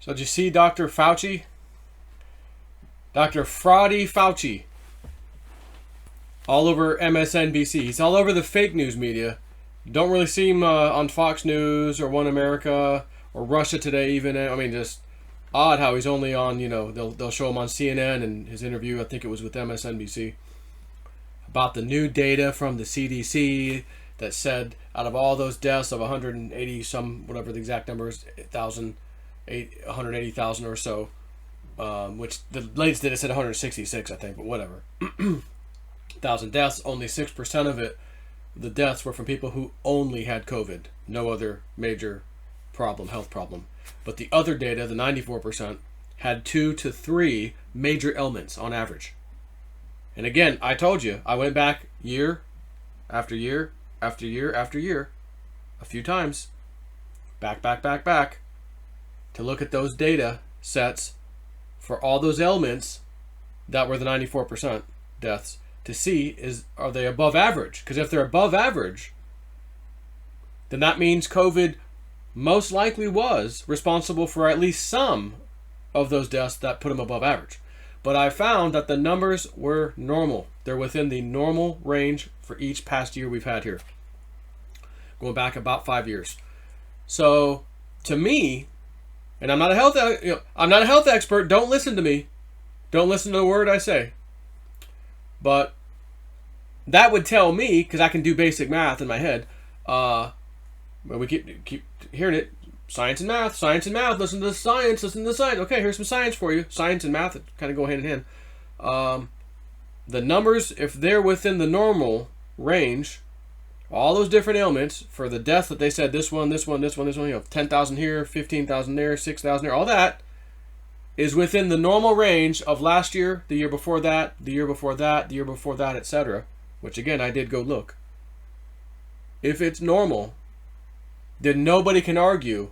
So did you see Dr. Fauci? Dr. Fraudy Fauci. All over MSNBC. He's all over the fake news media. Don't really see him on Fox News or One America or Russia Today even. I mean, just odd how he's only on, you know, they'll show him on CNN, and his interview, I think it was with MSNBC, about the new data from the CDC that said out of all those deaths of 180 some, whatever the exact number is, 180,000 or so, which the latest data said 166, I think, but whatever. 1,000 deaths, only 6% of it, the deaths were from people who only had COVID, no other major problem, health problem. But the other data, the 94%, had 2 to 3 major ailments on average. And again, I told you, I went back year after year after year after year, a few times, back, to look at those data sets for all those ailments that were the 94% deaths, to see are they above average? Because if they're above average, then that means COVID most likely was responsible for at least some of those deaths that put them above average. But I found that the numbers were normal. They're within the normal range for each past year we've had here, going back about 5 years. So to me, and I'm not a health expert. Don't listen to me. Don't listen to the word I say. But that would tell me, because I can do basic math in my head, but we keep hearing it, science and math, listen to the science, Okay, here's some science for you. Science and math kind of go hand in hand. The numbers, if they're within the normal range, all those different ailments, for the death that they said, this one, you know, 10,000 here, 15,000 there, 6,000 there, all that is within the normal range of last year, the year before that, the year before that, the year before that, etc. Which again, I did go look. If it's normal, then nobody can argue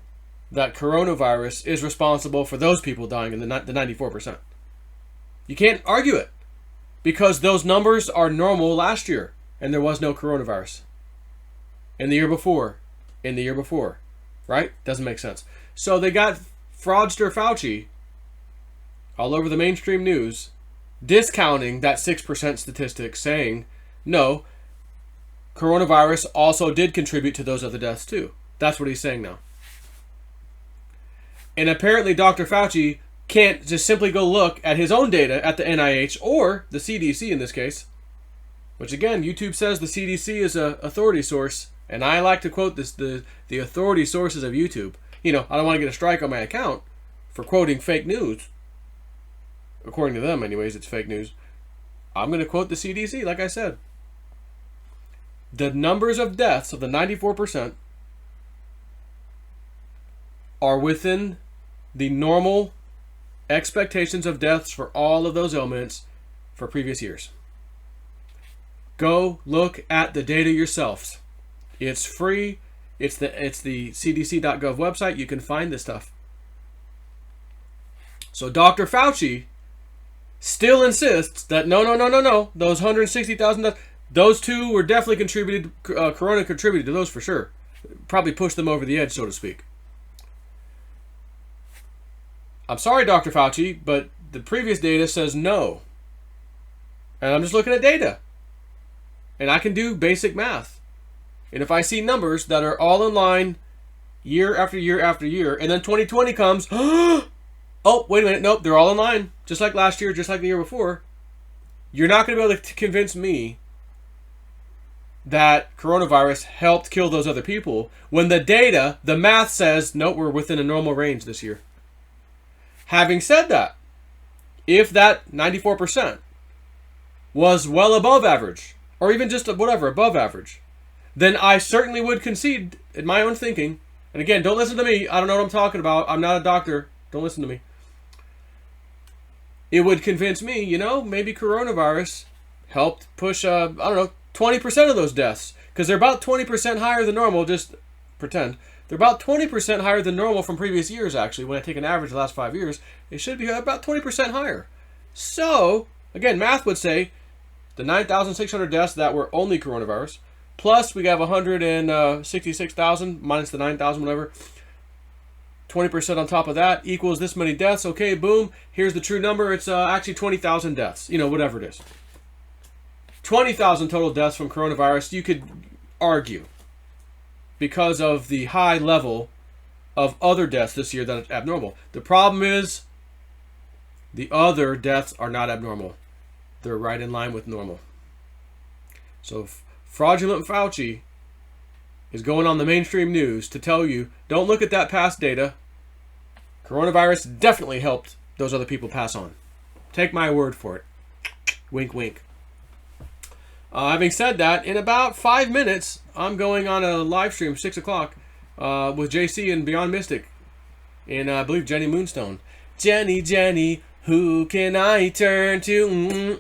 that coronavirus is responsible for those people dying in the 94%. You can't argue it, because those numbers are normal last year, and there was no coronavirus. In the year before, right? Doesn't make sense. So they got fraudster Fauci all over the mainstream news, discounting that 6% statistic, saying, no, coronavirus also did contribute to those other deaths too. That's what he's saying now. And apparently Dr. Fauci can't just simply go look at his own data at the NIH or the CDC in this case, which again, YouTube says the CDC is an authority source, and I like to quote the authority sources of YouTube. You know, I don't want to get a strike on my account for quoting fake news. According to them, anyways, it's fake news. I'm going to quote the CDC, like I said. The numbers of deaths of the 94% are within the normal expectations of deaths for all of those ailments for previous years. Go look at the data yourselves. It's free. It's the cdc.gov website. You can find this stuff. So Dr. Fauci still insists that no. Those 160,000, those two were definitely contributed. Corona contributed to those for sure. Probably pushed them over the edge, so to speak. I'm sorry, Dr. Fauci, but the previous data says no. And I'm just looking at data. And I can do basic math. And if I see numbers that are all in line year after year after year, and then 2020 comes, oh, wait a minute, nope, they're all in line. Just like last year, just like the year before. You're not going to be able to convince me that coronavirus helped kill those other people when the data, the math says, nope, we're within a normal range this year. Having said that, if that 94% was well above average, or even just whatever, above average, then I certainly would concede in my own thinking, and again, don't listen to me, I don't know what I'm talking about, I'm not a doctor, don't listen to me. It would convince me, you know, maybe coronavirus helped push, 20% of those deaths, because they're about 20% higher than normal, just pretend. They're about 20% higher than normal from previous years, actually. When I take an average of the last 5 years, it should be about 20% higher. So, again, math would say the 9,600 deaths that were only coronavirus, plus we have 166,000 minus the 9,000, whatever. 20% on top of that equals this many deaths. Okay, boom. Here's the true number. It's actually 20,000 deaths. You know, whatever it is. 20,000 total deaths from coronavirus. You could argue because of the high level of other deaths this year that is abnormal. The problem is the other deaths are not abnormal. They're right in line with normal. So fraudulent Fauci is going on the mainstream news to tell you, don't look at that past data. Coronavirus definitely helped those other people pass on. Take my word for it. Wink, wink. Having said that, in about 5 minutes, I'm going on a live stream, 6 o'clock, with JC and Beyond Mystic. And I believe Jenny Moonstone. Jenny, Jenny, who can I turn to?